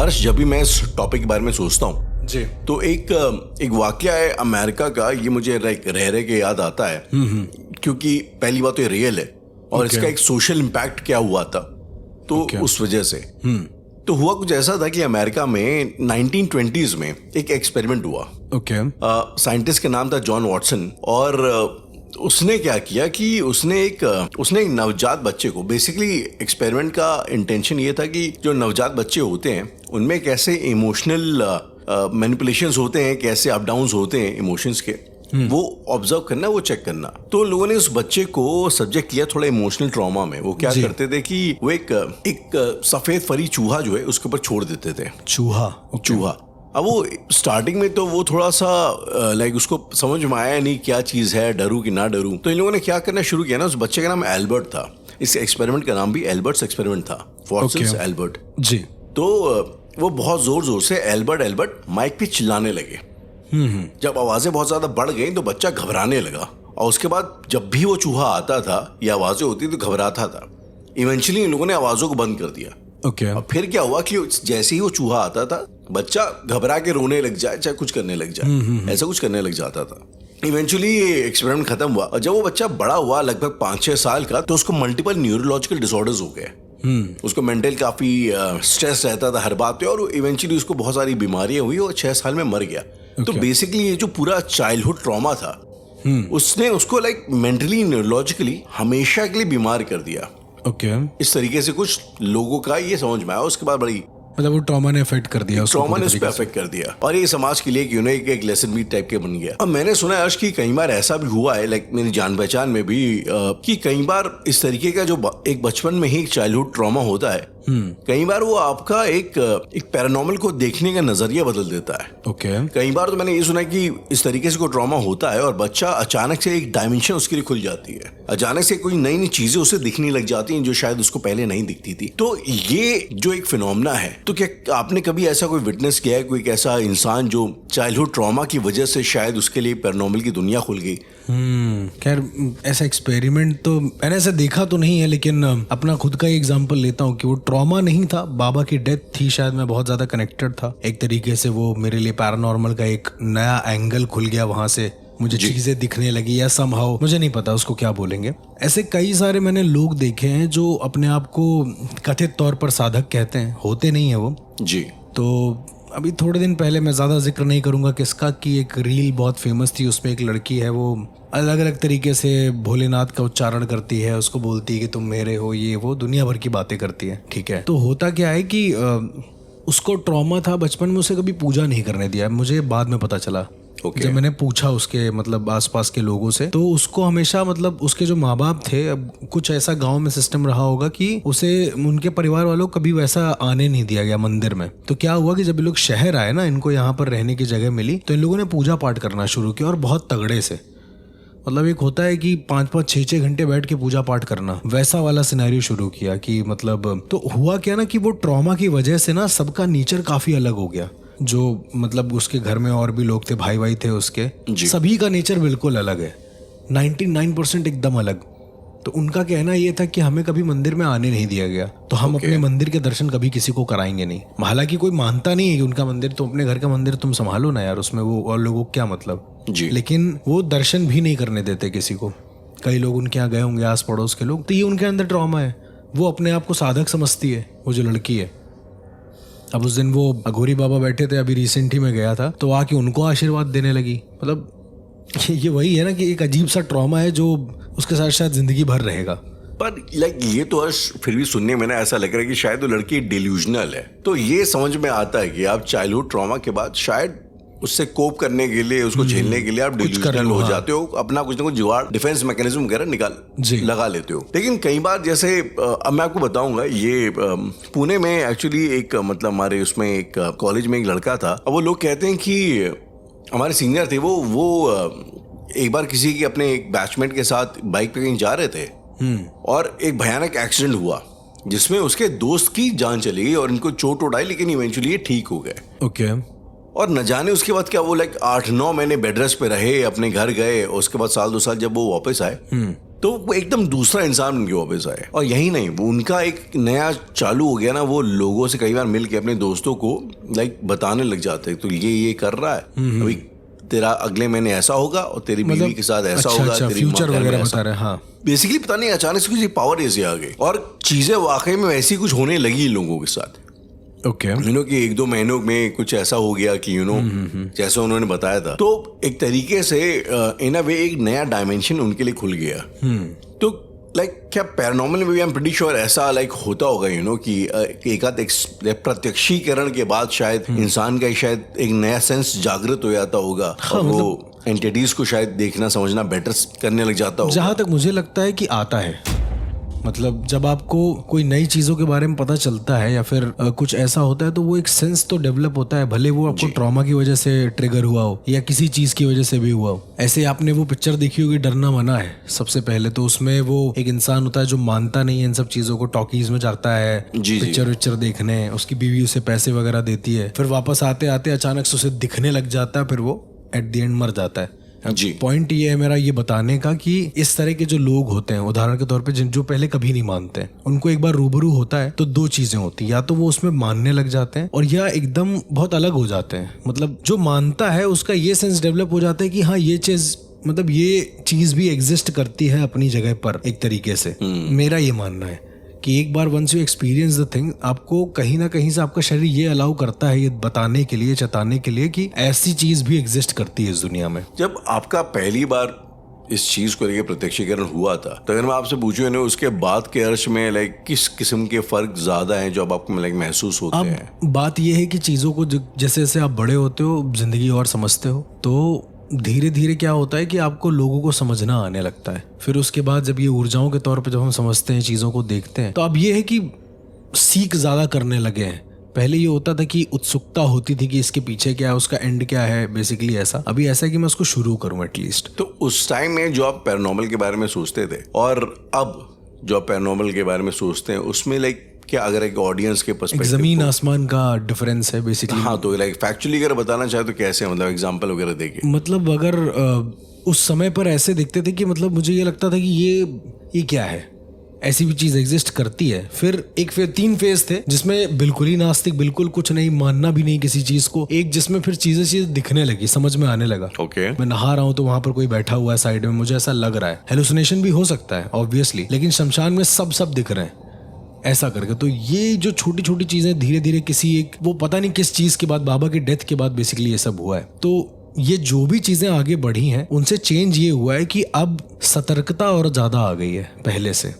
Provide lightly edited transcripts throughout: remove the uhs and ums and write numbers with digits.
हर्ष, जब भी मैं इस टॉपिक के बारे में सोचता हूँ जी, तो एक वाकया है अमेरिका का, ये मुझे रह रह के याद आता है। क्योंकि पहली बात तो ये रियल है और इसका एक सोशल इम्पैक्ट क्या हुआ था, तो उस वजह से तो हुआ कुछ ऐसा था कि अमेरिका में 1920s में एक एक्सपेरिमेंट हुआ। साइंटिस्ट का नाम था जॉन वॉटसन, और उसने क्या किया कि उसने एक नवजात बच्चे को, बेसिकली एक्सपेरिमेंट का इंटेंशन ये था कि जो नवजात बच्चे होते हैं उनमें कैसे इमोशनल मैनिपुलेशंस होते हैं, कैसे अप डाउन्स होते हैं इमोशंस के, वो ऑब्जर्व करना, वो चेक करना। तो लोगों ने उस बच्चे को सब्जेक्ट किया थोड़ा इमोशनल ट्रॉमा में। वो क्या करते थे कि वो एक सफेद फरी चूहा जो है उसके ऊपर छोड़ देते थे। चूहा। अब वो स्टार्टिंग में तो वो थोड़ा सा लाइक उसको समझ में आया नहीं क्या चीज़ है, डरूं कि ना डरूं। तो इन लोगों ने क्या करना शुरू किया ना, उस बच्चे का नाम एल्बर्ट था। इस एक्सपेरिमेंट का नाम भी एल्बर्ट्स एक्सपेरिमेंट था, वॉटसन्स एल्बर्ट जी। तो वो बहुत जोर से एल्बर्ट माइक पे चिल्लाने लगे। जब आवाजें बहुत ज्यादा बढ़ गई तो बच्चा घबराने लगा, और उसके बाद जब भी वो चूहा आता था या आवाजें होती तो घबराता था। इवेंचुअली इन लोगों ने आवाजों को बंद कर दिया। और फिर क्या हुआ कि जैसे ही वो चूहा आता था, बच्चा घबरा के रोने लग जाए, चाहे कुछ करने लग जाए, ऐसा कुछ करने लग जाता था। इवेंचुअली ये एक्सपेरिमेंट खत्म हुआ, और जब वो बच्चा बड़ा हुआ लगभग 5-6 साल का, तो उसको मल्टीपल न्यूरोलॉजिकल डिसऑर्डर्स हो गए। उसको मेंटल काफी स्ट्रेस रहता था हर बात पे, और इवेंचुअली उसको बहुत सारी बीमारियां हुई और 6 साल में मर गया। तो बेसिकली ये जो पूरा चाइल्डहुड ट्रॉमा था, उसने उसको लाइक मेंटली न्यूरोलॉजिकली हमेशा के लिए बीमार कर दिया। इस तरीके से कुछ लोगों का ये समझ में आया। उसके बाद बड़ी मतलब वो ट्रॉमा ने अफेक्ट कर दिया, ट्रॉमा ने उस पर अफेक्ट कर दिया, और ये समाज के लिए क्यों ना एक लेसन भी टाइप के बन गया। अब मैंने सुना है कि कई बार ऐसा भी हुआ है, लाइक मेरी जान पहचान में भी, कि कई बार इस तरीके का जो एक बचपन में ही चाइल्डहुड ट्रॉमा होता है, कई बार वो आपका एक पैरानॉर्मल को देखने का नजरिया बदल देता है। कई बार तो मैंने ये सुना है कि इस तरीके से कोई ट्रॉमा होता है और बच्चा अचानक से एक डायमेंशन उसके लिए खुल जाती है, अचानक से कोई नई नई चीजें उसे दिखने लग जाती हैं जो शायद उसको पहले नहीं दिखती थी। तो ये जो एक फिनोमेना है, तो क्या आपने कभी ऐसा कोई विटनेस किया है, कोई ऐसा इंसान जो चाइल्डहुड ट्रॉमा की वजह से शायद उसके लिए पैरानॉर्मल की दुनिया खुल गई? खैर ऐसा एक्सपेरिमेंट तो मैंने ऐसा देखा तो नहीं है, लेकिन अपना खुद का ही एग्जांपल लेता हूँ कि वो ट्रॉमा नहीं था, बाबा की डेथ थी, शायद मैं बहुत ज्यादा कनेक्टेड था एक तरीके से। वो मेरे लिए पैरानॉर्मल का एक नया एंगल खुल गया, वहां से मुझे चीजें दिखने लगी, या समहाउ, मुझे नहीं पता उसको क्या बोलेंगे। ऐसे कई सारे मैंने लोग देखे हैं जो अपने आप को कथित तौर पर साधक कहते हैं, होते नहीं है वो जी। तो अभी थोड़े दिन पहले, मैं ज़्यादा जिक्र नहीं करूँगा किसका, कि एक रील बहुत फेमस थी, उसमें एक लड़की है, वो अलग अलग तरीके से भोलेनाथ का उच्चारण करती है, उसको बोलती है कि तुम मेरे हो, ये वो दुनिया भर की बातें करती है। ठीक है, तो होता क्या है कि उसको ट्रॉमा था बचपन में, उसे कभी पूजा नहीं करने दिया। मुझे बाद में पता चला, जब मैंने पूछा उसके मतलब आसपास के लोगों से, तो उसको हमेशा मतलब उसके जो माँ बाप थे, अब कुछ ऐसा गांव में सिस्टम रहा होगा कि उसे उनके परिवार वालों को कभी वैसा आने नहीं दिया गया मंदिर में। तो क्या हुआ कि जब ये लोग शहर आए ना, इनको यहाँ पर रहने की जगह मिली, तो इन लोगों ने पूजा पाठ करना शुरू किया, और बहुत तगड़े से। मतलब एक होता है कि 5-5, 6-6 घंटे बैठ के पूजा पाठ करना, वैसा वाला सिनेरियो शुरू किया कि मतलब। तो हुआ क्या ना कि वो ट्रॉमा की वजह से ना सबका नेचर काफी अलग हो गया। जो मतलब उसके घर में और भी लोग थे, भाई थे उसके, सभी का नेचर बिल्कुल अलग है, 99% एकदम अलग। तो उनका कहना ये था कि हमें कभी मंदिर में आने नहीं दिया गया, तो हम अपने मंदिर के दर्शन कभी किसी को कराएंगे नहीं। हालांकि कोई मानता नहीं है कि उनका मंदिर, तो अपने घर का मंदिर तुम संभालो ना यार, उसमें वो और लोगों को क्या मतलब जी। लेकिन वो दर्शन भी नहीं करने देते किसी को। कई लोग उनके यहाँ गए होंगे, आस पड़ोस के लोग, तो ये उनके अंदर ट्रॉमा है। वो अपने आप को साधक समझती है, वो जो लड़की है। अब उस दिन वो अघोरी बाबा बैठे थे, अभी रिसेंट ही में गया था, तो आके उनको आशीर्वाद देने लगी। मतलब ये वही है ना कि एक अजीब सा ट्रॉमा है जो उसके साथ शायद जिंदगी भर रहेगा। पर लाइक ये तो फिर भी सुनने में ना ऐसा लग रहा है कि शायद वो लड़की डिल्यूजनल है। तो ये समझ में आता है कि आप चाइल्डहुड ट्रॉमा के बाद शायद उससे कोप करने के लिए, उसको झेलने के लिए आप डिल्यूजनल हो जाते हो, अपना कुछ ना कुछ जुगाड़, डिफेंस मैकेनिज्म वगैरह लगा लेते हो। लेकिन कई बार जैसे अब मैं आपको बताऊंगा, ये पुणे में एक्चुअली एक मतलब हमारे उसमें एक कॉलेज में एक लड़का था। अब वो लोग कहते हैं कि हमारे सीनियर थे, वो एक बार किसी के अपने एक बैचमेट के साथ बाइक पे कहीं जा रहे थे, और एक भयानक एक्सीडेंट हुआ जिसमें उसके दोस्त की जान चली गई और इनको चोट आई, लेकिन इवेंचुअली ये ठीक हो गए। और न जाने उसके बाद क्या वो लाइक 8-9 महीने बेड रेस्ट पे रहे, अपने घर गए। उसके बाद 1-2 साल जब वो वापस आए, तो वो एकदम दूसरा इंसान उनके वापस आए। और यही नहीं, वो उनका एक नया चालू हो गया ना, वो लोगों से कई बार मिल के अपने दोस्तों को लाइक बताने लग जाते हैं, तो ये कर रहा है, अभी तेरा अगले महीने ऐसा होगा और तेरी बीवी के साथ ऐसा होगा, तेरी फ्यूचर वगैरह बता रहे हैं। हाँ, बेसिकली पता नहीं अचानक से कुछ पावर ऐसे आ गई और चीजें वाकई में वैसी कुछ होने लगी लोगों के साथ। ओके, कि 1-2 महीनों में कुछ ऐसा हो गया कि जैसा उन्होंने बताया था, तो एक तरीके से इन अ वे एक नया डायमेंशन उनके लिए खुल गया। तो लाइक क्या पैरानॉर्मल में भी आई एम प्रीटी श्योर ऐसा लाइक होता होगा कि एक आध प्रत्यक्षीकरण के बाद शायद इंसान का शायद एक नया सेंस जागृत हो जाता होगा। हाँ, और वो एंटिटीज को शायद देखना समझना बेटर करने लग जाता होगा। जहां तक मुझे लगता है कि आता है, मतलब जब आपको कोई नई चीज़ों के बारे में पता चलता है या फिर कुछ ऐसा होता है, तो वो एक सेंस तो डेवलप होता है, भले वो आपको ट्रॉमा की वजह से ट्रिगर हुआ हो या किसी चीज़ की वजह से भी हुआ हो। ऐसे आपने वो पिक्चर देखी होगी डरना मना है, सबसे पहले तो उसमें वो एक इंसान होता है जो मानता नहीं है इन सब चीज़ों को, टॉकीज में जाता है पिक्चर देखने, उसकी बीवी उसे पैसे वगैरह देती है, फिर वापस आते आते अचानक से उसे दिखने लग जाता है, फिर वो एट द एंड मर जाता है। जी, पॉइंट ये है मेरा ये बताने का कि इस तरह के जो लोग होते हैं, उदाहरण के तौर पे जो पहले कभी नहीं मानते हैं, उनको एक बार रूबरू होता है तो 2 चीजें होती हैं, या तो वो उसमें मानने लग जाते हैं और या एकदम बहुत अलग हो जाते हैं। मतलब जो मानता है उसका ये सेंस डेवलप हो जाता है कि हाँ, ये चीज मतलब ये चीज भी एग्जिस्ट करती है अपनी जगह पर एक तरीके से। मेरा ये मानना है कि एक बार once you experience the thing, आपको कहीं ना कहीं से आपका शरीर ये अलाउ करता है ये बताने के लिए, चताने के लिए कि ऐसी चीज भी एग्जिस्ट करती है इस दुनिया में। जब आपका पहली बार इस चीज को लेकर प्रत्यक्षीकरण हुआ था, तो अगर मैं आपसे पूछूं ना उसके बाद के अर्श में लाइक किस किस्म के फर्क ज्यादा हैं जो अब आपको लाइक महसूस होते हैं? बात ये है कि चीजों को जैसे जैसे आप बड़े होते हो, जिंदगी और समझते हो, तो धीरे धीरे क्या होता है कि आपको लोगों को समझना आने लगता है। फिर उसके बाद जब ये ऊर्जाओं के तौर पे जब हम समझते हैं, चीज़ों को देखते हैं, तो अब ये है कि सीख ज़्यादा करने लगे हैं। पहले ये होता था कि उत्सुकता होती थी कि इसके पीछे क्या है, उसका एंड क्या है, बेसिकली ऐसा। अभी ऐसा है कि मैं उसको शुरू करूँ एटलीस्ट। तो उस टाइम में जो आप पैरानॉर्मल के बारे में सोचते थे और अब जो आप पैरानॉर्मल के बारे में सोचते हैं, उसमें लाइक क्या अगर एक ऑडियंस के पर्सपेक्टिव, जमीन आसमान का डिफरेंस है बेसिकली। हाँ, तो लाइक फैक्चुअली अगर बताना चाहे तो कैसे, मतलब एग्जांपल वगैरह देके। मतलब अगर उस समय पर ऐसे दिखते थे कि मतलब मुझे ये लगता था कि ये क्या है, ऐसी भी चीज एग्जिस्ट करती है। फिर 3 फेज थे जिसमें बिल्कुल ही नास्तिक, बिल्कुल कुछ नहीं, मानना भी नहीं किसी चीज को। एक जिसमें फिर चीजें दिखने लगी, समझ में आने लगा। ओके, मैं नहा रहा हूँ तो वहां पर कोई बैठा हुआ है साइड में, मुझे ऐसा लग रहा है। हेलुसिनेशन भी हो सकता है ऑब्वियसली, लेकिन शमशान में सब दिख रहे हैं ऐसा करके। तो ये जो छोटी छोटी चीजें धीरे धीरे किसी एक वो पता नहीं किस चीज के बाद, बाबा की डेथ के बाद बेसिकली ये सब हुआ है। तो ये जो भी चीजें आगे बढ़ी हैं उनसे चेंज ये हुआ है कि अब सतर्कता और ज्यादा आ गई है पहले से।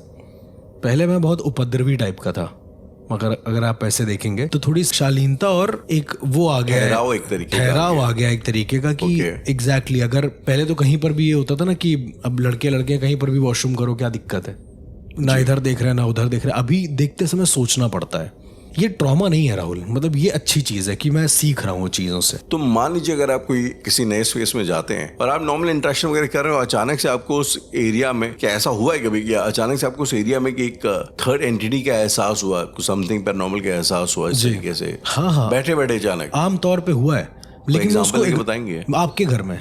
पहले मैं बहुत उपद्रवी टाइप का था, मगर अगर आप ऐसे देखेंगे तो थोड़ी शालीनता और एक वो आ गया, ठहराव आ गया एक तरीके का कि एग्जैक्टली अगर पहले तो कहीं पर भी ये होता था ना कि अब लड़के कहीं पर भी वॉशरूम करो, क्या दिक्कत है, ना इधर देख रहे हैं ना उधर देख रहे हैं। अभी देखते समय सोचना पड़ता है। ये ट्रॉमा नहीं है राहुल, मतलब ये अच्छी चीज है कि मैं सीख रहा हूँ चीजों से। तो मान लीजिए अगर आप कोई किसी नए स्पेस में जाते हैं और आप नॉर्मल इंटरेक्शन वगैरह कर रहे हो, अचानक से आपको उस एरिया में, क्या ऐसा हुआ है कभी, क्या अचानक से आपको उस एरिया में एक थर्ड एंटिटी का एहसास हुआ, समथिंग पैरानॉर्मल का एहसास हुआ इस तरीके से? हाँ, बैठे अचानक आमतौर पर हुआ है, लेकिन उसको बताएंगे आपके घर में,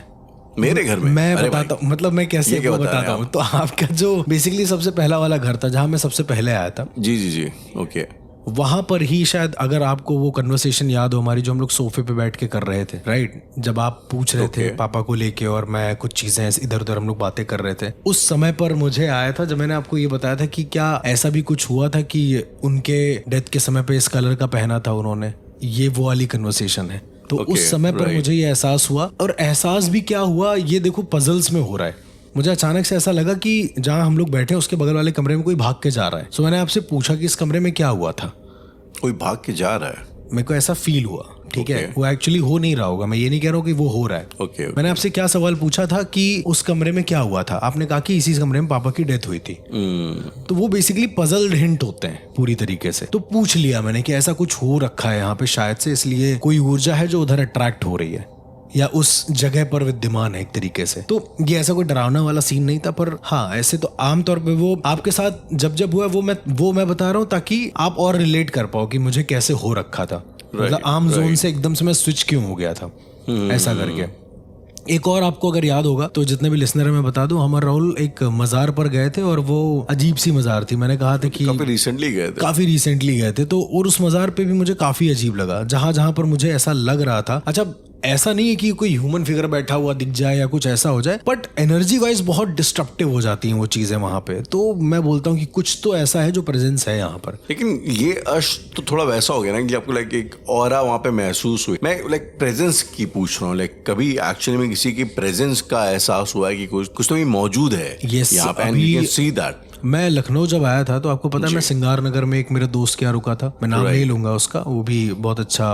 मेरे घर में मैं बताता हूँ, मतलब मैं कैसे बताता हूँ। तो आपका जो बेसिकली सबसे पहला वाला घर था जहाँ मैं सबसे पहले आया था, जी, ओके, वहां पर ही शायद अगर आपको वो कन्वर्सेशन याद हो हमारी, जो हम लोग सोफे पे बैठ के कर रहे थे, राइट, जब आप पूछ रहे थे पापा को लेके और मैं कुछ चीजें इधर उधर हम लोग बातें कर रहे थे, उस समय पर मुझे आया था जब मैंने आपको ये बताया था कि क्या ऐसा भी कुछ हुआ था कि उनके डेथ के समय पे इस कलर का पहना था उन्होंने, ये वो वाली कन्वर्सेशन है। तो उस समय पर मुझे ये एहसास हुआ, और एहसास भी क्या हुआ ये देखो पजल्स में हो रहा है। मुझे अचानक से ऐसा लगा कि जहां हम लोग बैठे उसके बगल वाले कमरे में कोई भाग के जा रहा है। सो मैंने आपसे पूछा कि इस कमरे में क्या हुआ था। कोई भाग के जा रहा है, मेरे को ऐसा फील हुआ, ठीक है, वो एक्चुअली हो नहीं रहा होगा, मैं ये नहीं कह रहा हूँ कि वो हो रहा है। ओके। मैंने आपसे क्या सवाल पूछा था कि उस कमरे में क्या हुआ था, आपने कहा कि इसी कमरे में पापा की डेथ हुई थी। तो वो बेसिकली पजल हिंट होते हैं पूरी तरीके से। तो पूछ लिया मैंने कि ऐसा कुछ हो रखा है यहाँ पे शायद से, इसलिए कोई ऊर्जा है जो उधर अट्रैक्ट हो रही है या उस जगह पर विद्यमान है एक तरीके से। तो ये ऐसा कोई डरावना वाला सीन नहीं था, पर हाँ ऐसे तो आमतौर पे वो आपके साथ जब हुआ वो मैं बता रहा हूँ ताकि आप और रिलेट कर पाओ कि मुझे कैसे हो रखा था। मतलब आम जोन से एकदम से मैं स्विच क्यों हो गया था ऐसा करके। एक और आपको अगर याद होगा तो जितने भी लिसनर है मैं बता दूं, हम और राहुल एक मज़ार पर गए थे और वो अजीब सी मज़ार थी। मैंने कहा था कि काफी रिसेंटली गए थे तो और उस मज़ार पे भी मुझे काफ़ी अजीब लगा। जहाँ पर मुझे ऐसा लग रहा था, अच्छा ऐसा नहीं है कि कोई ह्यूमन फिगर बैठा हुआ दिख जाए या कुछ ऐसा हो जाए, बट एनर्जी वाइज बहुत डिस्ट्रप्टिव हो जाती हैं वो चीज़ें वहाँ पे। तो मैं बोलता हूँ कि कुछ तो ऐसा है जो प्रेजेंस है यहाँ पर। लेकिन ये तो थोड़ा वैसा हो गया ना कि आपको लाइक एक ऑरा वहाँ पे महसूस हुई। मैं लाइक प्रेजेंस की पूछ रहा हूँ, लाइक कभी एक्चुअली में किसी की प्रेजेंस का एहसास हुआ है कि कुछ तो भी मौजूद है यहाँ पे, and you can see that. मैं लखनऊ जब आया था तो आपको पता है मैं सिंगार नगर में एक मेरे दोस्त के यहाँ रुका था, मैं नाम नहीं लूंगा उसका, वो भी बहुत अच्छा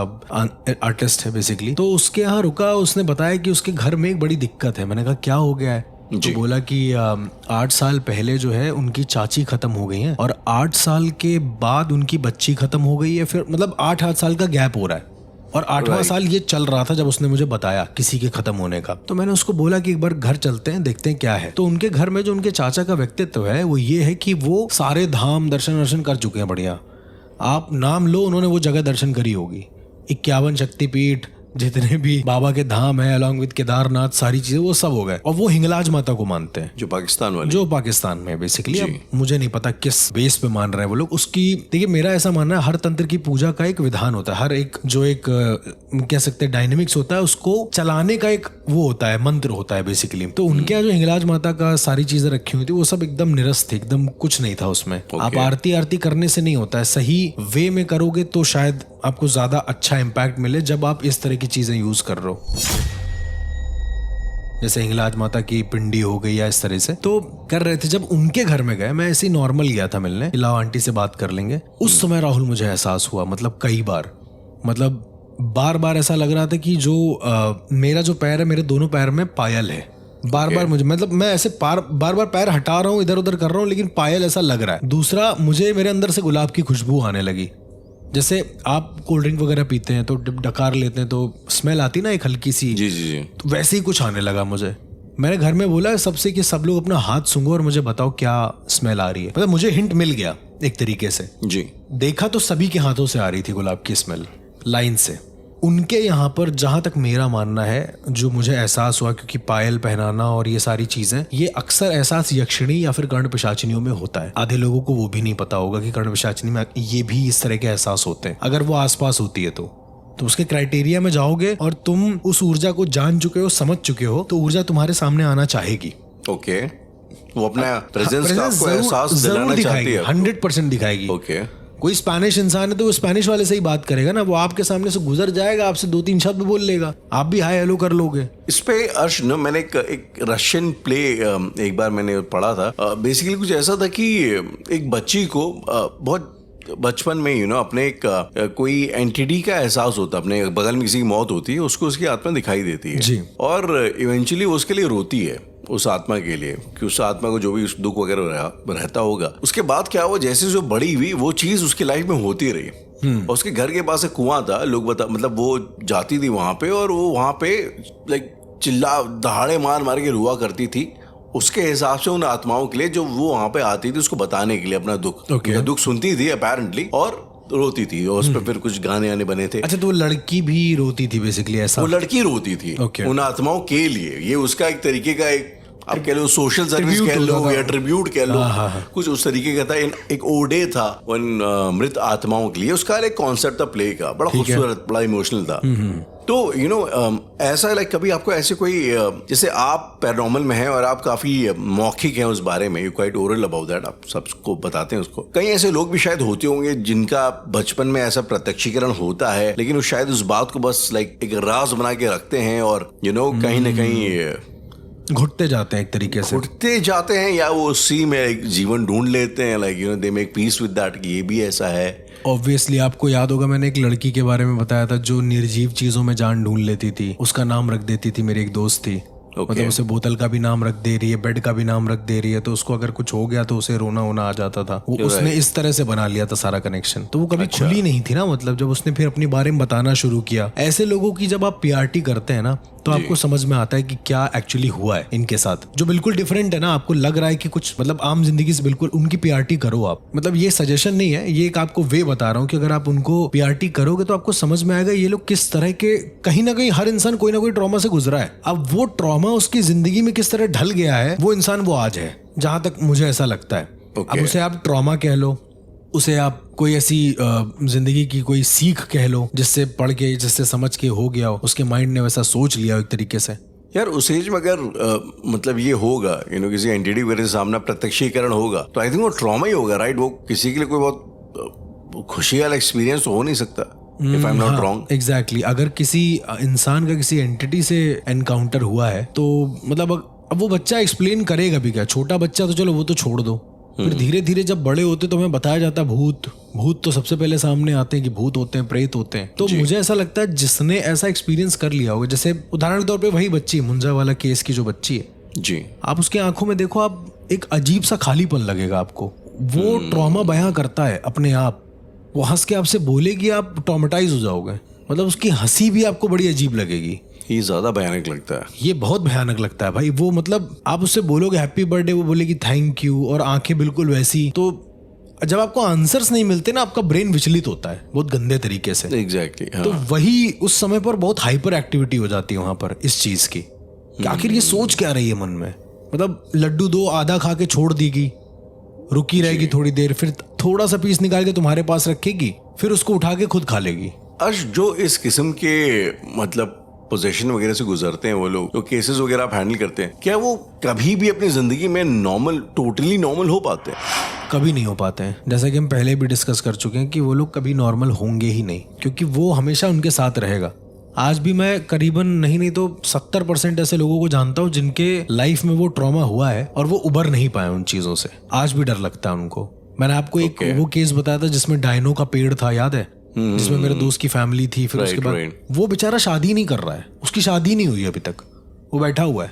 आर्टिस्ट है बेसिकली। तो उसके यहाँ रुका, उसने बताया कि उसके घर में एक बड़ी दिक्कत है। मैंने कहा क्या हो गया है? तो बोला कि 8 साल पहले जो है उनकी चाची खत्म हो गई है और 8 साल के बाद उनकी बच्ची खत्म हो गई है। फिर मतलब 8 साल का गैप हो रहा है और 8वां साल ये चल रहा था जब उसने मुझे बताया किसी के खत्म होने का। तो मैंने उसको बोला कि एक बार घर चलते हैं, देखते हैं क्या है। तो उनके घर में जो उनके चाचा का व्यक्तित्व है वो ये है कि वो सारे धाम दर्शन कर चुके हैं। बढ़िया, आप नाम लो, उन्होंने वो जगह दर्शन करी होगी। 51 शक्तिपीठ, जितने भी बाबा के धाम है अलॉन्ग विद केदारनाथ, सारी चीजें वो सब हो गए। और वो हिंगलाज माता को मानते हैं जो पाकिस्तान में बेसिकली। अब मुझे नहीं पता किस बेस पे मान रहे हैं वो लोग। उसकी देखिए, मेरा ऐसा मानना है हर तंत्र की पूजा का एक विधान होता है, हर एक जो एक कह सकते हैं डायनेमिक्स होता है, उसको चलाने का एक वो होता है, मंत्र होता है बेसिकली। तो उनके यहाँ जो हिंगलाज माता का सारी चीजें रखी हुई थी वो सब एकदम निरस्त थी, एकदम कुछ नहीं था उसमें। आप आरती करने से नहीं होता है, सही वे में करोगे तो शायद आपको ज्यादा अच्छा इम्पैक्ट मिले जब आप इस तरह की चीजें यूज कर रहे हो, जैसे हिंगलाज माता की पिंडी हो गई या इस तरह से। तो कर रहे थे, जब उनके घर में गए, मैं ऐसे ही नॉर्मल गया था मिलने, लाओ आंटी से बात कर लेंगे। उस समय राहुल मुझे एहसास हुआ, मतलब कई बार, मतलब बार ऐसा लग रहा था कि जो मेरा जो पैर है, मेरे दोनों पैर में पायल है। बार मुझे, मतलब मैं ऐसे बार पैर हटा रहा हूँ, इधर उधर कर रहा हूँ, लेकिन पायल ऐसा लग रहा है। दूसरा, मुझे मेरे अंदर से गुलाब की खुशबू आने लगी। जैसे आप कोल्ड ड्रिंक वगैरह पीते हैं तो डकार लेते हैं तो स्मेल आती ना एक हल्की सी, जी। तो वैसे ही कुछ आने लगा मुझे। मैंने घर में बोला सबसे कि सब लोग अपना हाथ सूंघो और मुझे बताओ क्या स्मेल आ रही है। मतलब मुझे हिंट मिल गया एक तरीके से। जी, देखा तो सभी के हाथों से आ रही थी गुलाब की स्मेल, लाइन से। उनके यहाँ पर जहाँ तक मेरा मानना है, जो मुझे एहसास हुआ, क्योंकि पायल पहनाना और ये सारी चीजें, ये अक्सर एहसास यक्षिणी या फिर कर्ण पिशाचिनियों में होता है। आधे लोगों को वो भी नहीं पता होगा कि कर्ण पिशाचिनी में ये भी इस तरह के एहसास होते हैं, अगर वो आसपास होती है तो उसके क्राइटेरिया में जाओगे और तुम उस ऊर्जा को जान चुके हो, समझ चुके हो, तो ऊर्जा तुम्हारे सामने आना चाहेगी। ओके, वो अपना प्रेजेंस का आपको एहसास दिलाना चाहती है, 100% दिखाएगी। ओके, कोई स्पेनिश इंसान है तो वो स्पेनिश वाले से ही बात करेगा ना, वो आपके सामने से गुजर जाएगा, आपसे 2-3 शब्द बोल लेगा, आप भी हाय हेलो कर लोगे। इस पे अर्श न, मैंने एक रशियन प्ले एक बार मैंने पढ़ा था। बेसिकली कुछ ऐसा था कि एक बच्ची को बहुत बचपन में अपने एक कोई एंटिटी का एहसास होता है, अपने बगल में किसी की मौत होती है, उसको उसकी आत्मा दिखाई देती है जी। और इवेंचुअली वो उसके लिए रोती है, उस आत्मा के लिए, कि उस आत्मा को जो भी उस दुख वगैरह रहता होगा। उसके बाद क्या हुआ, जैसे जो बड़ी हुई वो चीज उसकी लाइफ में होती रही। और उसके घर के पास एक कुआं था, लोग मतलब वो जाती थी वहां पे और वो वहां पे लाइक चिल्ला दहाड़े मार के रुआ करती थी। उसके हिसाब से उन आत्माओं के लिए जो वो वहां पे आती थी उसको बताने के लिए अपना दुख, दुख सुनती थी अपेरेंटली और रोती थी, और उस पर फिर कुछ गाने आने बने थे। अच्छा, तो वो लड़की भी रोती थी बेसिकली, ऐसा? वो लड़की रोती थी उन आत्माओं के लिए। ये उसका एक तरीके का, एक आप कह लो सोशल सर्विस कह लो या ट्रिब्यूट कह लो, कुछ उस तरीके का था। एक ओडे था उन मृत आत्माओं के लिए। उसका एक कॉन्सेप्ट था प्ले का, बड़ा खूबसूरत, बड़ा इमोशनल था। तो ऐसा लाइक कभी आपको ऐसे कोई, जैसे आप पैरानॉर्मल में हैं और आप काफी मौखिक हैं उस बारे में, you quite oral about that, आप सबको बताते हैं उसको। कई ऐसे लोग भी शायद होते होंगे जिनका बचपन में ऐसा प्रत्यक्षीकरण होता है, लेकिन वो शायद उस बात को बस लाइक एक राज बना के रखते हैं और कहीं ना कहीं घुटते जाते हैं, एक तरीके से घुटते जाते हैं, या वो उसी में एक जीवन ढूंढ लेते हैं, like they make peace with that कि ये भी ऐसा है। ऑब्वियसली आपको याद होगा मैंने एक लड़की के बारे में बताया था जो निर्जीव चीजों में जान ढूंढ लेती थी, उसका नाम रख देती थी, मेरी एक दोस्त थी। मतलब उसे बोतल का भी नाम रख दे रही है, बेड का भी नाम रख दे रही है, तो उसको अगर कुछ हो गया तो उसे रोना होना आ जाता था। वो उसने इस तरह से बना लिया था सारा कनेक्शन। तो वो कभी खुली नहीं थी ना, मतलब जब उसने फिर अपने बारे में बताना शुरू किया। ऐसे लोगों की जब आप पीआरटी करते हैं ना, तो आपको समझ में आता है कि क्या एक्चुअली हुआ है इनके साथ, जो बिल्कुल डिफरेंट है ना। आपको लग रहा है कि कुछ मतलब आम जिंदगी से बिल्कुल उनकी पीआरटी करो आप। मतलब ये सजेशन नहीं है, ये एक आपको वे बता रहा हूँ कि अगर आप उनको पीआरटी करोगे तो आपको समझ में आएगा ये लोग किस तरह के, कहीं ना कहीं हर इंसान कोई ना कोई ट्रॉमा से गुजरा है। अब वो ट्रॉमा उसकी जिंदगी में किस तरह ढल गया है, वो इंसान वो आज है, जहां तक मुझे ऐसा लगता है। अब उसे आप ट्रॉमा कह लो, उसे आप कोई ऐसी जिंदगी की कोई सीख कह लो जिससे पढ़ के, जिससे समझ के हो गया हो, उसके माइंड ने वैसा सोच लिया हो एक तरीके से। यार उस एज में अगर मतलब ये होगा, किसी एंटिटी वगैरह से सामना प्रत्यक्षीकरण होगा, तो आई थिंक वो ट्रॉमा ही होगा, राइट? वो किसी के लिए कोई बहुत खुशी वाला एक्सपीरियंस तो हो नहीं सकता, if I am not wrong. Exactly. अगर किसी इंसान का किसी एंटिटी से एनकाउंटर हुआ है तो मतलब अब वो बच्चा एक्सप्लेन करेगा भी क्या? छोटा बच्चा तो चलो वो तो छोड़ दो, फिर धीरे धीरे जब बड़े होते तो हमें बताया जाता भूत तो सबसे पहले सामने आते हैं कि भूत होते हैं, प्रेत होते हैं। तो मुझे ऐसा लगता है जिसने ऐसा एक्सपीरियंस कर लिया होगा, जैसे उदाहरण के तौर पे वही बच्ची, मुंजा वाला केस की जो बच्ची है जी, आप उसकी आंखों में देखो, आप एक अजीब सा खालीपन लगेगा आपको। वो ट्रॉमा बयां करता है अपने आप, वो हंस के आपसे बोलेगी, आप ट्रॉमेटाइज हो जाओगे। मतलब उसकी हंसी भी आपको बड़ी अजीब लगेगी। ये ज्यादा भयानक लगता है, ये बहुत भयानक लगता है भाई। वो मतलब आप उससे बोलोगे हैप्पी बर्थडे, वो बोलेगी थैंक यू, और आंखें बिल्कुल वैसी। तो जब आपको आंसर्स नहीं मिलते ना, आपका ब्रेन विचलित होता है बहुत गंदे तरीके से। एग्जैक्टली। हाँ। तो वही उस समय पर बहुत हाइपर एक्टिविटी हो जाती है वहां पर इस चीज की, कि आखिर ये सोच क्या रही है मन में। मतलब लड्डू दो, आधा खा के छोड़ देगी, रुकी रहेगी थोड़ी देर, फिर थोड़ा सा पीस निकाल के तुम्हारे पास रखेगी, फिर उसको उठा के खुद खा लेगी। अर्श, जो इस किस्म के मतलब पोजेशन वगैरह से गुजरते हैं वो लोग, जो केसेस वगैरह आप हैंडल करते हैं, क्या वो कभी भी अपनी जिंदगी में नॉर्मल, टोटली नॉर्मल हो पाते हैं? कभी नहीं हो पाते हैं। जैसा कि हम पहले भी डिस्कस कर चुके हैं कि वो लोग कभी नॉर्मल होंगे ही नहीं, क्योंकि वो हमेशा उनके साथ रहेगा। आज भी मैं करीबन नहीं तो 70% ऐसे लोगों को जानता हूँ जिनके लाइफ में वो ट्रॉमा हुआ है और वो उबर नहीं पाए उन चीजों से। आज भी डर लगता है उनको। मैंने आपको एक वो केस बताया था जिसमें डायनो का पेड़ था, याद है? जिसमें मेरे दोस्त की फैमिली थी। फिर उसके बाद वो बेचारा शादी नहीं कर रहा है, उसकी शादी नहीं हुई अभी तक, वो बैठा हुआ है,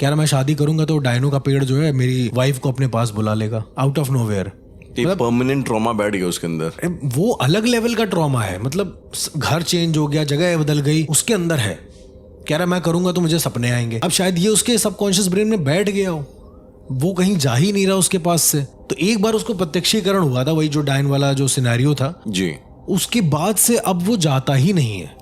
कह रहा मैं शादी करूंगा तो डायनो का पेड़ जो है मेरी वाइफ को अपने पास बुला लेगा, out of nowhere. Permanent trauma बैठ गया उसके अंदर। वो अलग लेवल का ट्रॉमा है, मतलब घर चेंज हो गया, जगह बदल गई, उसके अंदर है। कह रहा मैं करूंगा तो मुझे सपने आएंगे। अब शायद ये उसके सबकॉन्शियस ब्रेन में बैठ गया हो, वो कहीं जा ही नहीं रहा उसके पास से। तो एक बार उसको प्रत्यक्षीकरण हुआ था, वही जो डायन वाला जो सिनेरियो था जी, उसके बाद से अब वो जाता ही नहीं है।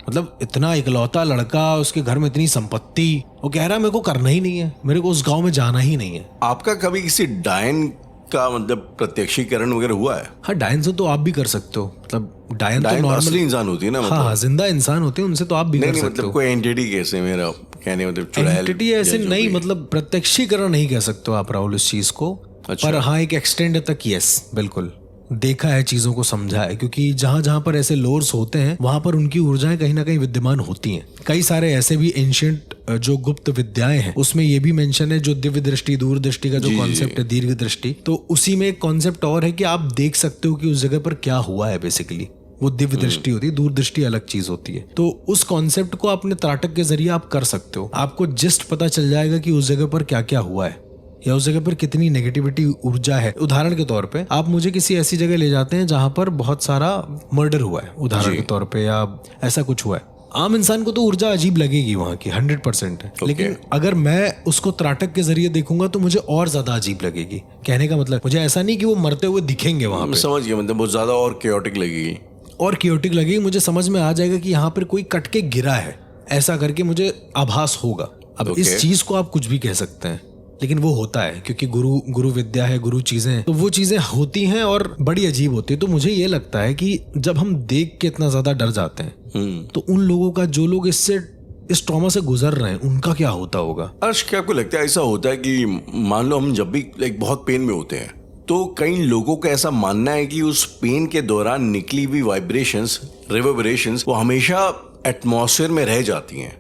मतलब इतना इकलौता लड़का, उसके घर में इतनी संपत्ति, वो कह रहा है मेरे को करना ही नहीं है, मेरे को उस गांव में जाना ही नहीं है। आपका कभी किसी डायन का मतलब प्रत्यक्षीकरण वगैरह हुआ है? हाँ, डायन से तो आप भी कर सकते हो। मतलब डायन तो नॉर्मल असली इंसान होती है ना, मतलब हाँ, जिंदा इंसान होते हैं, उनसे तो आप भी कर सकते मतलब हो। कोई एंटिटी कैसे, मेरा कहने मतलब चुड़ैल एंटिटी ऐसे नहीं, मतलब प्रत्यक्षीकरण नहीं कह सकते हो आप राहुल इस चीज को। अच्छा। पर हाँ, एक एक्सटेंड तक यस, बिल्कुल देखा है, चीजों को समझा है, क्योंकि जहां जहां पर ऐसे लोर्स होते हैं वहां पर उनकी ऊर्जाएं कहीं ना कहीं विद्यमान होती हैं। कई सारे ऐसे भी एंशिएंट जो गुप्त विद्याएं हैं, उसमें ये भी मेंशन है, जो दिव्य दृष्टि, दूर दृष्टि का जो कॉन्सेप्ट है, दीर्घ दृष्टि, तो उसी में एक कॉन्सेप्ट और है कि आप देख सकते हो कि उस जगह पर क्या हुआ है। बेसिकली वो दिव्य दृष्टि होती है, दूर दृष्टि अलग चीज होती है। तो उस कॉन्सेप्ट को अपने त्राटक के जरिए आप कर सकते हो। आपको जस्ट पता चल जाएगा कि उस जगह पर क्या क्या हुआ है, या उस जगह पर कितनी नेगेटिविटी ऊर्जा है। उदाहरण के तौर पे आप मुझे किसी ऐसी जगह ले जाते हैं जहां पर बहुत सारा मर्डर हुआ है, उदाहरण के तौर पे, या ऐसा कुछ हुआ है। आम इंसान को तो ऊर्जा अजीब लगेगी वहां की, 100% है। लेकिन अगर मैं उसको त्राटक के जरिए देखूंगा तो मुझे और ज्यादा अजीब लगेगी। कहने का मतलब मुझे ऐसा नहीं कि वो मरते हुए दिखेंगे वहां पे, समझ गया, मतलब बहुत ज्यादा और केओटिक लगेगी, और क्योटिक लगेगी। मुझे समझ में आ जाएगा कि यहाँ पर कोई कट के गिरा है, ऐसा करके मुझे आभास होगा। अब इस चीज को आप कुछ भी कह सकते हैं, लेकिन वो होता है, क्योंकि गुरु विद्या है, गुरु चीजें, तो वो चीजें होती हैं और बड़ी अजीब होती है। तो मुझे ये लगता है कि जब हम देख के इतना ज्यादा डर जाते हैं, तो उन लोगों का, जो लोग इस ट्रॉमा से गुजर रहे हैं, उनका क्या होता होगा? अर्श, क्या आपको लगता है ऐसा होता है कि मान लो हम जब भी बहुत पेन में होते हैं, तो कई लोगों का ऐसा मानना है कि उस पेन के दौरान निकली हुई वाइब्रेशंस, रिवर्बरेशंस, वो हमेशा एटमॉस्फेयर में रह जाती हैं।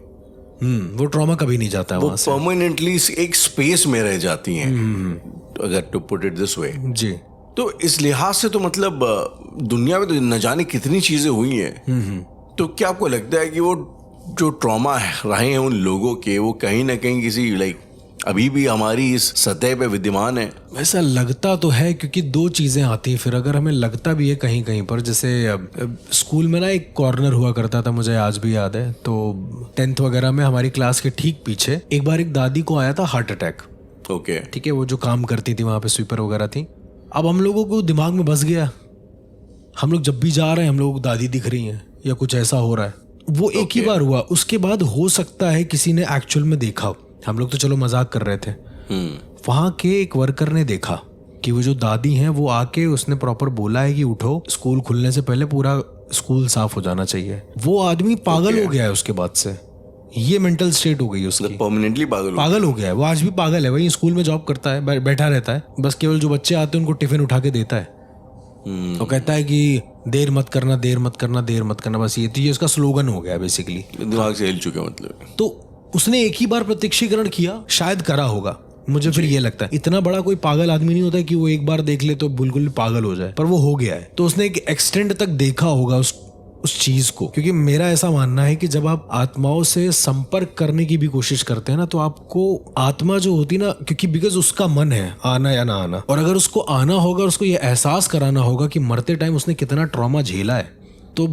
वो ट्रॉमा कभी नहीं जाता है, वो वहां से परमानेंटली एक स्पेस में रह जाती हैं, अगर to put it this way जी। तो इस लिहाज से तो मतलब दुनिया में तो न जाने कितनी चीजें हुई हैं। तो क्या आपको लगता है कि वो जो ट्रॉमा रहे हैं उन लोगों के, वो कहीं ना कहीं किसी अभी भी हमारी इस सतह पे विद्यमान है? वैसा लगता तो है, क्योंकि दो चीज़ें आती हैं फिर। अगर हमें लगता भी है कहीं कहीं पर, जैसे स्कूल में ना एक कॉर्नर हुआ करता था, मुझे आज भी याद है, तो 10th वगैरह में हमारी क्लास के ठीक पीछे एक बार एक दादी को आया था हार्ट अटैक। ओके। ठीक है, वो जो काम करती थी वहाँ पे, स्वीपर वगैरह थी। अब हम लोगों को दिमाग में बस गया, हम लोग जब भी जा रहे हैं हम लोगों को दादी दिख रही हैं या कुछ ऐसा हो रहा है। वो एक ही बार हुआ, उसके बाद हो सकता है किसी ने एक्चुअल में देखा। हम लोग तो चलो मजाक कर रहे थे, वहां के एक वर्कर ने देखा कि वो जो दादी हैं वो आके, उसने प्रॉपर बोला है कि उठो, स्कूल खुलने से पहले पूरा स्कूल साफ हो जाना चाहिए। वो आदमी पागल हो गया है उसके बाद से, ये मेंटल स्टेट हो गई उसकी, परमानेंटली पागल हो गया है। वो आज भी पागल है, वही स्कूल में जॉब करता है, बैठा रहता है, बस केवल जो बच्चे आते हैं उनको टिफिन उठा के देता है। तो कहता है कि देर मत करना, देर मत करना, देर मत करना, बस ये तो ये उसका स्लोगन हो गया बेसिकली, दिमाग से हिल चुका मतलब। तो उसने एक ही बार प्रत्यक्षीकरण किया, शायद करा होगा, मुझे फिर ये लगता है। इतना बड़ा कोई पागल आदमी नहीं होता कि वो एक बार देख ले तो बिल्कुल पागल हो जाए, पर वो हो गया है। तो उसने एक एक्सटेंड तक देखा होगा उस चीज को, क्योंकि मेरा ऐसा मानना है कि जब आप आत्माओं से संपर्क करने की भी कोशिश करते हैं ना, तो आपको आत्मा जो होती ना, क्योंकि बिकॉज उसका मन है आना या ना आना, और अगर उसको आना होगा, उसको ये एहसास कराना होगा कि मरते टाइम उसने कितना ट्रॉमा झेला है, तो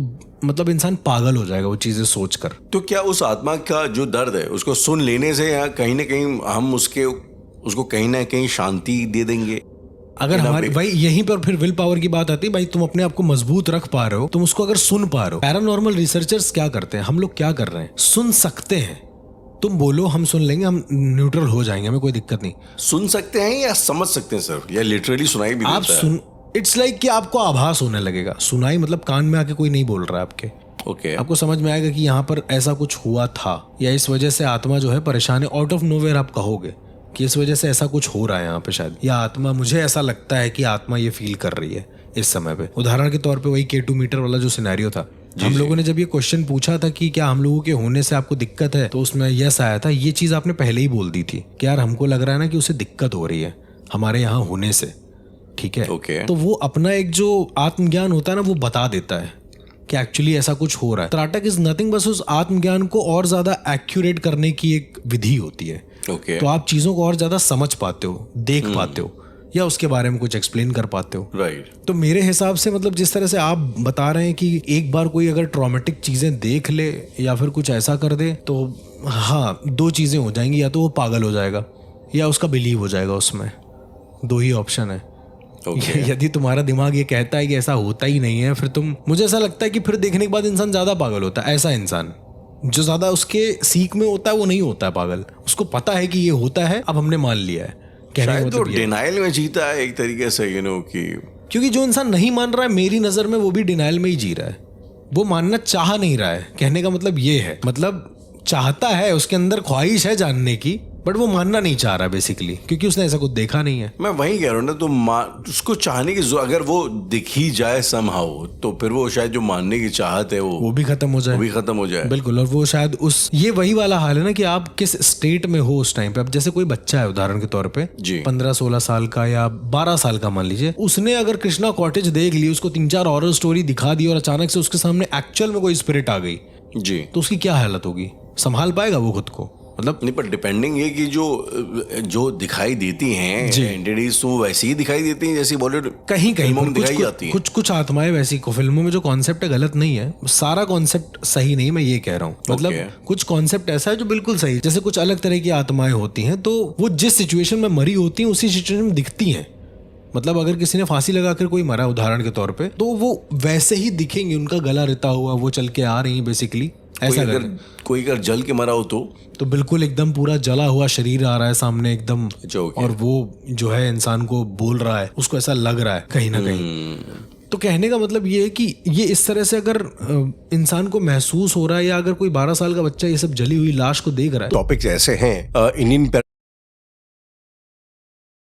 मतलब इंसान पागल हो जाएगा वो चीजें सोचकर। तो क्या उस आत्मा का जो दर्द है उसको सुन लेने से या कहीं ना कहीं हम उसको कहीं ना कहीं शांति दे देंगे? अगर हमारे भाई यहीं पर फिर विल पावर की बात आती है, भाई तुम अपने आप को मजबूत रख पा रहे हो, तुम उसको अगर सुन पा रहे हो। पैरानॉर्मल रिसर्चर्स क्या करते हैं, हम लोग क्या कर रहे हैं, सुन सकते हैं। तुम बोलो, हम सुन लेंगे, हम न्यूट्रल हो जाएंगे, हमें कोई दिक्कत नहीं। सुन सकते हैं या समझ सकते हैं सर, या लिटरली सुनाई भी आप सुन, इट्स लाइक कि आपको आभास होने लगेगा। सुनाई मतलब कान में आके कोई नहीं बोल रहा है आपके। ओके। आपको समझ में आएगा कि यहाँ पर ऐसा कुछ हुआ था, या इस वजह से आत्मा जो है परेशान है। आउट ऑफ नोवेयर आप कहोगे कि इस वजह से ऐसा कुछ हो रहा है यहाँ पे शायद, या आत्मा, मुझे ऐसा लगता है कि आत्मा ये फील कर रही है इस समय पे। उदाहरण के तौर पे वही K2 मीटर वाला जो सिनेरियो था, हम लोगों ने जब ये क्वेश्चन पूछा था कि क्या हम लोगों के होने से आपको दिक्कत है, तो उसमें यस आया था। ये चीज आपने पहले ही बोल दी थी कि यार हमको लग रहा है ना कि उसे दिक्कत हो रही है हमारे यहाँ होने से। ठीक है, तो वो अपना एक जो आत्मज्ञान होता है ना, वो बता देता है कि एक्चुअली ऐसा कुछ हो रहा है। त्राटक इज नथिंग, बस उस आत्मज्ञान को और ज्यादा एक्यूरेट करने की एक विधि होती है। तो आप चीजों को और ज्यादा समझ पाते हो, देख पाते हो, या उसके बारे में कुछ एक्सप्लेन कर पाते हो। राइट। तो मेरे हिसाब से मतलब जिस तरह से आप बता रहे हैं कि एक बार कोई अगर ट्रॉमेटिक चीजें देख ले या फिर कुछ ऐसा कर दे, तो हाँ, दो चीजें हो जाएंगी, या तो वो पागल हो जाएगा या उसका बिलीव हो जाएगा उसमें। दो ही ऑप्शन है। यदि तुम्हारा दिमाग ये कहता है कि ऐसा होता ही नहीं है, फिर तुम, मुझे ऐसा लगता है कि फिर देखने के बाद इंसान ज्यादा पागल होता है। ऐसा इंसान जो ज्यादा उसके सीख में होता है वो नहीं होता है पागल, उसको पता है कि ये होता है, अब हमने मान लिया है। शायद तो डिनाइल में जीता है एक तरीके से, कि क्योंकि जो इंसान नहीं मान रहा है, मेरी नजर में वो भी डिनाइल में ही जी रहा है। वो मानना चाह नहीं रहा है, कहने का मतलब ये है, मतलब चाहता है, उसके अंदर ख्वाहिश है जानने की, बट वो मानना नहीं चाह रहा बेसिकली, क्योंकि उसने ऐसा कुछ देखा नहीं है। मैं वही कह रहा हूँ ना, तो उसको चाहने की, अगर वो दिख ही जाए समहाउ, तो फिर वो शायद जो मानने की चाहत है वो भी खत्म हो जाए। बिल्कुल। और वो शायद ये वही वाला हाल है ना कि आप किस स्टेट में हो उस टाइम पे। अब जैसे कोई बच्चा है उदाहरण के तौर पे 15-16 साल का या 12 साल का मान लीजिए, उसने अगर कृष्णा कॉटेज देख ली, उसको 3-4 हॉरर स्टोरी दिखा दी और अचानक से उसके सामने एक्चुअल में कोई स्पिरिट आ गई जी, तो उसकी क्या हालत होगी? संभाल पाएगा वो खुद को? मतलब नहीं, पर डिपेंडिंग है कि जो दिखाई देती हैं एंटिटीज, तो वैसी ही दिखाई देती हैं जैसी बॉलीवुड कहीं में दिखाई जाती हैं। कुछ आत्माएं वैसी को फिल्मों में जो कॉन्सेप्ट है गलत नहीं है, सारा कॉन्सेप्ट सही नहीं, मैं ये कह रहा हूँ। मतलब कुछ कॉन्सेप्ट ऐसा है जो बिल्कुल सही, जैसे कुछ अलग तरह की आत्माएं होती हैं, तो वो जिस सिचुएशन में मरी होती हैं उसी सिचुएशन में दिखती हैं। मतलब अगर किसी ने फांसी लगाकर कोई मरा उदाहरण के तौर पे, तो वो वैसे ही दिखेंगे, उनका गला रिता हुआ, वो चल के आ रही है बेसिकली। ऐसा कोई अगर जल के मरा हो तो बिल्कुल एकदम पूरा जला हुआ शरीर आ रहा है सामने एकदम, और वो जो है इंसान को बोल रहा है, उसको ऐसा लग रहा है कहीं ना कहीं। तो कहने का मतलब ये है कि ये इस तरह से अगर इंसान को महसूस हो रहा है, या अगर कोई 12 साल का बच्चा ये सब जली हुई लाश को देख रहा है। टॉपिक्स ऐसे हैं इंडियन